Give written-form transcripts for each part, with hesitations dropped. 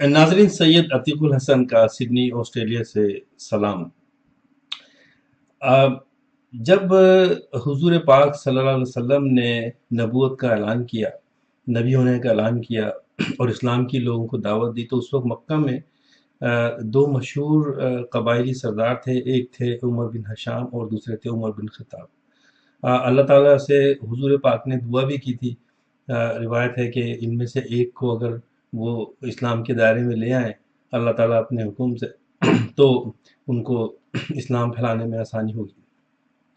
नाजरीन, सैयद अतीकुल हसन का Sydney Australia से सलाम। जब हुजूर पाक सल्लल्लाहु अलैहि वसल्लम ने नबूवत का ऐलान किया, नबी होने का ऐलान किया और इस्लाम की लोगों को दावत दी, तो उस वक्त मक्का में दो मशहूर कबायली सरदार थे। एक थे उमर बिन हशाम और दूसरे थे उमर बिन खत्ताब। अल्लाह ताला से हुजूर पाक ने दुआ भी की थी। रिवायत है कि इनमें से एक को अगर वो इस्लाम के दायरे में ले आए अल्लाह ताला अपने हुक्म से तो उनको इस्लाम फैलाने में आसानी होगी।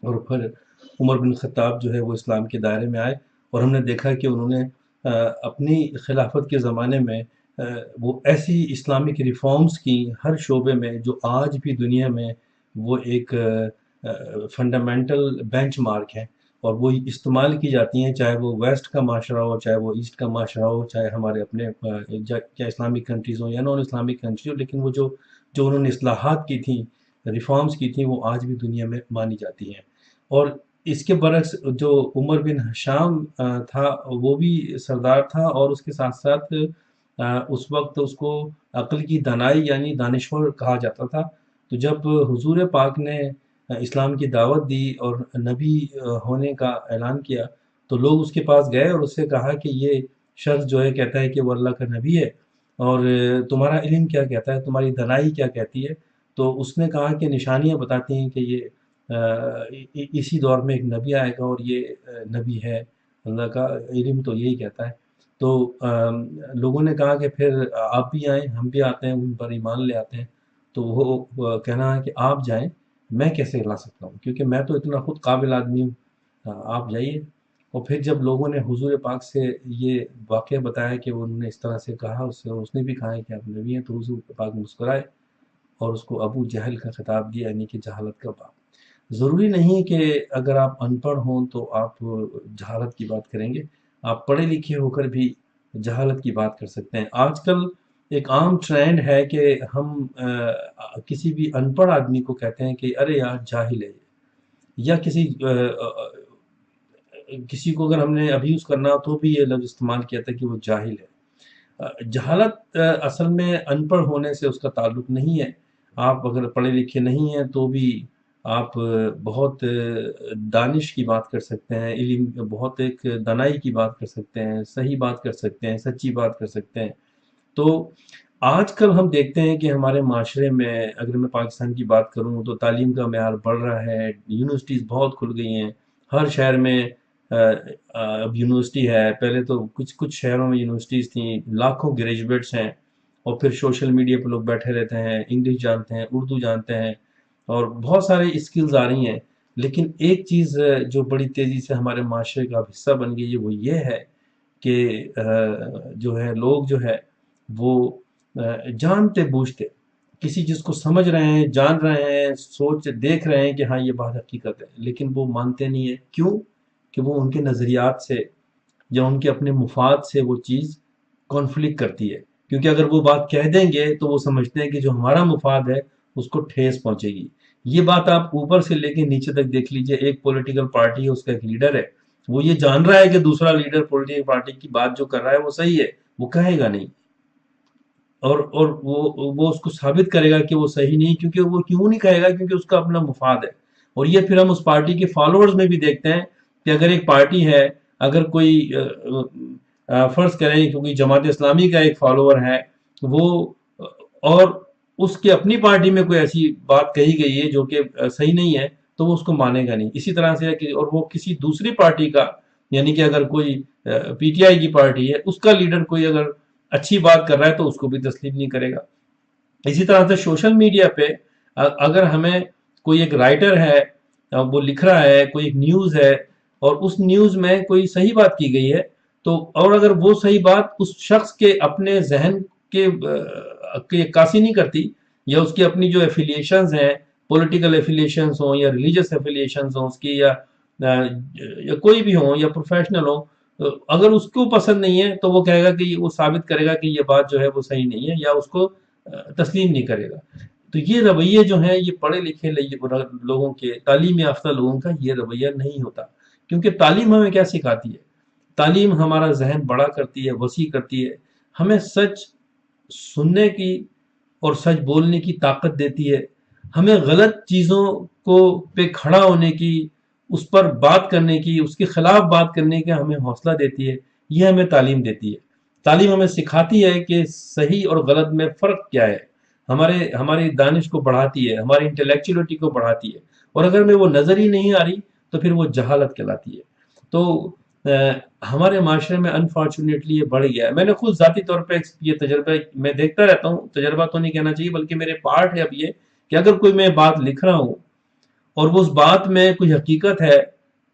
और फिर उमर बिन खत्ताब जो है वो इस्लाम के दायरे में आए और हमने देखा कि उन्होंने अपनी खिलाफत के ज़माने में वो ऐसी इस्लामिक रिफॉर्म्स की हर शोबे में जो आज भी दुनिया में वो एक फंडामेंटल बेंचमार्क है और वो इस्तेमाल की जाती हैं, चाहे वो वेस्ट का माशरा हो, चाहे वो ईस्ट का माशरा हो, चाहे हमारे अपने क्या इस्लामिक कंट्रीज़ हों या नॉन इस्लामिक कंट्री हो, लेकिन वो जो जो उन्होंने इस्लाहात की थी, रिफॉर्म्स की थी, वो आज भी दुनिया में मानी जाती हैं। और इसके बरक्स जो उमर बिन हशाम था, वो भी सरदार था और उसके साथ साथ उस वक्त उसको अक्ल की दानाई यानी दानिश्वर कहा जाता था। तो जब हुजूर पाक ने इस्लाम की दावत दी और नबी होने का ऐलान किया, तो लोग उसके पास गए और उससे कहा कि ये शख्स जो है कहता है कि वो अल्लाह का नबी है और तुम्हारा इल्म क्या कहता है, तुम्हारी दनाई क्या कहती है। तो उसने कहा कि निशानियां बताती हैं कि ये इसी दौर में एक नबी आएगा और ये नबी है, अल्लाह का इल्म तो यही कहता है। तो लोगों ने कहा कि फिर आप भी आएँ, हम भी आते हैं, उन पर ईमान ले आते हैं। तो वो कहना है कि आप जाएँ, मैं कैसे ला सकता हूँ? क्योंकि मैं तो इतना खुद काबिल आदमी हूँ, आप जाइए। और फिर जब लोगों ने हुजूर पाक से ये वाक़या बताया कि उन्होंने इस तरह से कहा उससे और उसने भी कहा है कि आप नबी हैं, तो हुजूर पाक मुस्कुराए और उसको अबू जहल का खिताब दिया, यानी कि जहालत का बाप। ज़रूरी नहीं है कि अगर आप अनपढ़ हों तो आप जहालत की बात करेंगे। आप पढ़े लिखे होकर भी जहालत की बात कर सकते हैं। आजकल एक आम ट्रेंड है कि हम किसी भी अनपढ़ आदमी को कहते हैं कि अरे यार जाहिल है ये। या किसी को अगर हमने अब्यूज़ करना हो तो भी ये लफ्ज़ इस्तेमाल किया था कि वो जाहिल है। जहालत असल में अनपढ़ होने से उसका ताल्लुक नहीं है। आप अगर पढ़े लिखे नहीं हैं तो भी आप बहुत दानिश की बात कर सकते हैं, इल्म बहुत एक दानाई की बात कर सकते हैं, सही बात कर सकते हैं, सच्ची बात कर सकते हैं। तो आजकल हम देखते हैं कि हमारे माशरे में अगर मैं पाकिस्तान की बात करूँ तो तालीम का मेयार बढ़ रहा है, यूनिवर्सिटीज़ बहुत खुल गई हैं। हर शहर में अब यूनिवर्सिटी है। पहले तो कुछ कुछ शहरों में यूनिवर्सिटीज़ थी, लाखों ग्रेजुएट्स हैं और फिर सोशल मीडिया पर लोग बैठे रहते हैं, इंग्लिश जानते हैं, उर्दू जानते हैं और बहुत सारे स्किल्स आ रही हैं। लेकिन एक चीज़ जो बड़ी तेज़ी से हमारे माशरे का हिस्सा बन गई है वो ये है कि जो है लोग जो है वो जानते बूझते किसी चीज़ को समझ रहे हैं, जान रहे हैं, सोच देख रहे हैं कि हाँ ये बात हकीकत है, लेकिन वो मानते नहीं है। क्यों? कि वो उनके नज़रियात से या उनके अपने मुफाद से वो चीज़ कॉन्फ्लिक्ट करती है। क्योंकि अगर वो बात कह देंगे तो वो समझते हैं कि जो हमारा मुफाद है उसको ठेस पहुंचेगी। ये बात आप ऊपर से लेके नीचे तक देख लीजिए। एक पॉलिटिकल पार्टी है, उसका एक लीडर है, वो ये जान रहा है कि दूसरा लीडर पॉलिटिकल पार्टी की बात जो कर रहा है वो सही है, वो कहेगा नहीं। और वो उसको साबित करेगा कि वो सही नहीं, क्योंकि वो क्यों नहीं कहेगा? क्योंकि उसका अपना मुफाद है। और ये फिर हम उस पार्टी के फॉलोअर्स में भी देखते हैं कि अगर एक पार्टी है, अगर कोई फर्ज करें क्योंकि जमात इस्लामी का एक फॉलोअर है वो और उसकी अपनी पार्टी में कोई ऐसी बात कही गई है जो कि सही नहीं है, तो वो उसको मानेगा नहीं। इसी तरह से है कि और वो किसी दूसरी पार्टी का, यानी कि अगर कोई पीटीआई की पार्टी है उसका लीडर कोई अगर अच्छी बात कर रहा है तो उसको भी तस्लीम नहीं करेगा। इसी तरह से सोशल मीडिया पे अगर हमें कोई एक राइटर है, वो लिख रहा है, कोई एक न्यूज़ है और उस न्यूज़ में कोई सही बात की गई है, तो और अगर वो सही बात उस शख्स के अपने जहन के अक्कासी नहीं करती या उसकी अपनी जो एफिलिएशंस हैं, पॉलिटिकल एफिलिएशंस हों या रिलीजियस एफिलिएशंस हों उसकी या कोई भी हो या प्रोफेशनल हो, तो अगर उसको पसंद नहीं है तो वो कहेगा कि वो साबित करेगा कि ये बात जो है वो सही नहीं है या उसको तस्लीम नहीं करेगा। तो ये रवैये जो हैं ये पढ़े लिखे लोगों के, तालीम याफ्ता लोगों का ये रवैया नहीं होता। क्योंकि तालीम हमें क्या सिखाती है? तालीम हमारा जहन बड़ा करती है, वसी करती है, हमें सच سننے کی اور سچ بولنے کی طاقت دیتی ہے، ہمیں غلط چیزوں کو پہ کھڑا ہونے کی، اس پر بات کرنے کی، اس کے خلاف بات کرنے کا ہمیں حوصلہ دیتی ہے، یہ ہمیں تعلیم دیتی ہے۔ تعلیم ہمیں سکھاتی ہے کہ صحیح اور غلط میں فرق کیا ہے، ہماری دانش کو بڑھاتی ہے، ہماری انٹلیکچولیٹی کو بڑھاتی ہے، اور اگر میں وہ نظر ہی نہیں آ رہی تو پھر وہ جہالت کہلاتی ہے۔ تو ہمارے معاشرے میں انفارچونیٹلی یہ بڑھ گیا ہے۔ میں نے خود ذاتی طور پہ یہ تجربہ میں دیکھتا رہتا ہوں، تجربہ تو نہیں کہنا چاہیے بلکہ میرے پارٹ ہے اب یہ، کہ اگر کوئی میں بات لکھ رہا ہوں اور وہ اس بات میں کوئی حقیقت ہے،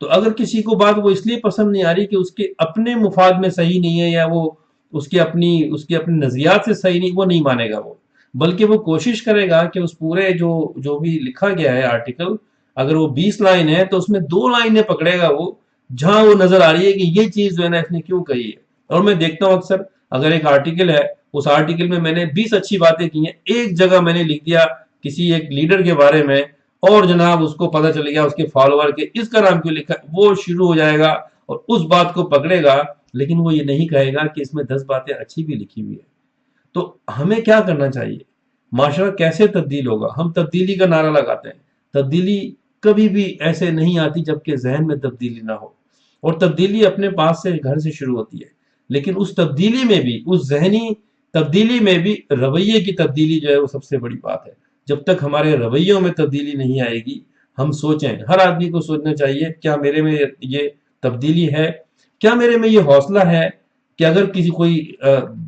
تو اگر کسی کو بات وہ اس لیے پسند نہیں آ رہی کہ اس کے اپنے مفاد میں صحیح نہیں ہے، یا وہ اس کے اپنے نظریات سے صحیح نہیں، وہ نہیں مانے گا وہ، بلکہ وہ کوشش کرے گا کہ اس پورے جو بھی لکھا گیا ہے آرٹیکل، اگر وہ 20 لائن ہے تو اس میں 2 لائنیں پکڑے گا وہ، جہاں وہ نظر آ رہی ہے کہ یہ چیز جو ہے نا اس نے کیوں کہی ہے۔ اور میں دیکھتا ہوں اکثر، اگر ایک آرٹیکل ہے، اس آرٹیکل میں نے 20 اچھی باتیں کی ہیں، ایک جگہ میں نے لکھ دیا کسی ایک لیڈر کے بارے میں، اور جناب اس کو پتہ چل گیا اس کے فالوور کے اس کا نام کیوں لکھا ہے، وہ شروع ہو جائے گا اور اس بات کو پکڑے گا، لیکن وہ یہ نہیں کہے گا کہ اس میں 10 باتیں اچھی بھی لکھی ہوئی ہے۔ تو ہمیں کیا کرنا چاہیے؟ معاشرہ کیسے تبدیل ہوگا؟ ہم تبدیلی کا نعرہ لگاتے ہیں، تبدیلی کبھی بھی ایسے نہیں آتی جب کہ ذہن میں تبدیلی نہ ہو، اور تبدیلی اپنے پاس سے، گھر سے شروع ہوتی ہے، لیکن اس تبدیلی میں بھی، اس ذہنی تبدیلی میں بھی رویے کی تبدیلی جو ہے وہ سب سے بڑی بات ہے۔ جب تک ہمارے رویوں میں تبدیلی نہیں آئے گی، ہم سوچیں، ہر آدمی کو سوچنا چاہیے کیا میرے میں یہ تبدیلی ہے، کیا میرے میں یہ حوصلہ ہے کہ اگر کسی کوئی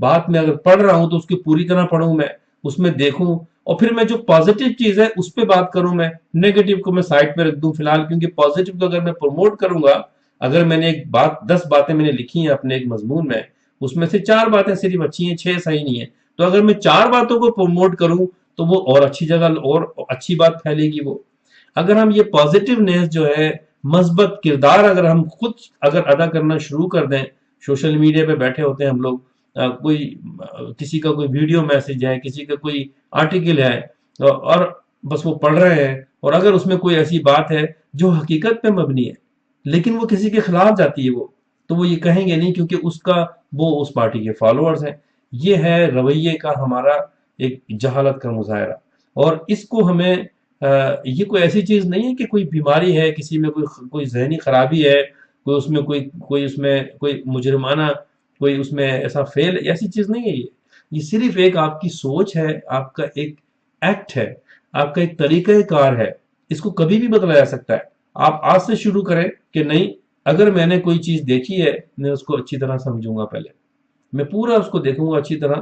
بات میں اگر پڑھ رہا ہوں تو اس کی پوری طرح پڑھوں، میں اس میں دیکھوں، اور پھر میں جو پازیٹیو چیز ہے اس پہ بات کروں، میں نیگیٹو کو میں سائڈ پہ رکھ دوں فی الحال، کیونکہ پازیٹیو کو اگر میں پروموٹ کروں گا، اگر میں نے ایک بات 10 باتیں میں نے لکھی ہیں اپنے ایک مضمون میں، اس میں سے 4 باتیں صرف اچھی ہیں، 6 صحیح نہیں ہیں، تو اگر میں 4 باتوں کو پروموٹ کروں تو وہ اور اچھی جگہ اور اچھی بات پھیلے گی وہ۔ اگر ہم یہ پازیٹیونیس جو ہے، مثبت کردار اگر ہم خود اگر ادا کرنا شروع کر دیں، سوشل میڈیا پہ بیٹھے ہوتے ہیں ہم لوگ، کوئی کسی کا کوئی ویڈیو میسج ہے، کسی کا کوئی آرٹیکل ہے، اور بس وہ پڑھ رہے ہیں، اور اگر اس میں کوئی ایسی بات ہے جو حقیقت پہ مبنی ہے لیکن وہ کسی کے خلاف جاتی ہے، تو وہ یہ کہیں گے نہیں، کیونکہ وہ اس پارٹی کے فالوورز ہیں۔ یہ ہے رویے کا ہمارا ایک جہالت کا مظاہرہ، اور اس کو ہمیں یہ کوئی ایسی چیز نہیں ہے کہ کوئی بیماری ہے، کسی میں کوئی ذہنی خرابی ہے، کوئی اس میں کوئی مجرمانہ، کوئی اس میں ایسا فیل، ایسی چیز نہیں ہے یہ صرف ایک آپ کی سوچ ہے، آپ کا ایک ایکٹ ہے، آپ کا ایک طریقہ کار ہے، اس کو کبھی بھی بدلا جا سکتا ہے۔ آپ آج سے شروع کریں کہ نہیں، اگر میں نے کوئی چیز دیکھی ہے، میں اس کو اچھی طرح سمجھوں گا، پہلے میں پورا اس کو دیکھوں گا اچھی طرح،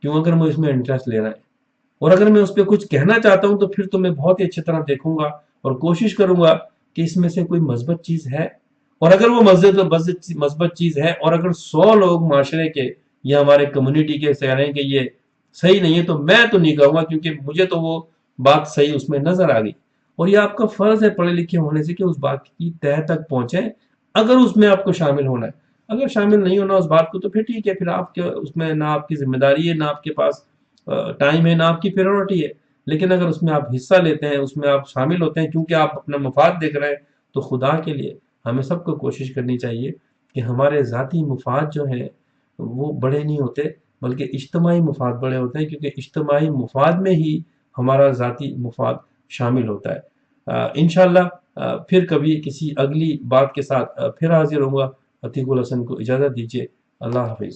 کیوں؟ اگر میں اس میں انٹرسٹ لے رہا ہے، اور اگر میں اس پہ کچھ کہنا چاہتا ہوں تو پھر تو میں بہت ہی اچھی طرح دیکھوں گا اور کوشش کروں گا کہ اس میں سے کوئی مثبت چیز ہے، اور اگر وہ مثبت چیز ہے، اور اگر 100 لوگ معاشرے کے یا ہمارے کمیونٹی کے کہہ رہے ہیں کہ یہ صحیح نہیں ہے، تو میں تو نہیں کہوں گا، کیونکہ مجھے تو وہ بات صحیح اس میں نظر آ گئی، اور یہ آپ کا فرض ہے پڑھے لکھے ہونے سے کہ اس بات کی تہہ تک پہنچیں، اگر اس میں آپ کو شامل ہونا ہے۔ اگر شامل نہیں ہونا اس بات کو تو پھر ٹھیک ہے، پھر آپ کے اس میں نہ آپ کی ذمہ داری ہے، نہ آپ کے پاس ٹائم ہے، نہ آپ کی پریورٹی ہے، لیکن اگر اس میں آپ حصہ لیتے ہیں، اس میں آپ شامل ہوتے ہیں کیونکہ آپ اپنا مفاد دیکھ رہے ہیں، تو خدا کے لیے ہمیں سب کو کوشش کرنی چاہیے کہ ہمارے ذاتی مفاد جو ہیں وہ بڑے نہیں ہوتے، بلکہ اجتماعی مفاد بڑے ہوتے ہیں، کیونکہ اجتماعی مفاد میں ہی ہمارا ذاتی مفاد شامل ہوتا ہے۔ انشاءاللہ پھر کبھی کسی اگلی بات کے ساتھ پھر حاضر ہوں گا۔ عتیق الحسن کو اجازت دیجیے، اللہ حافظ۔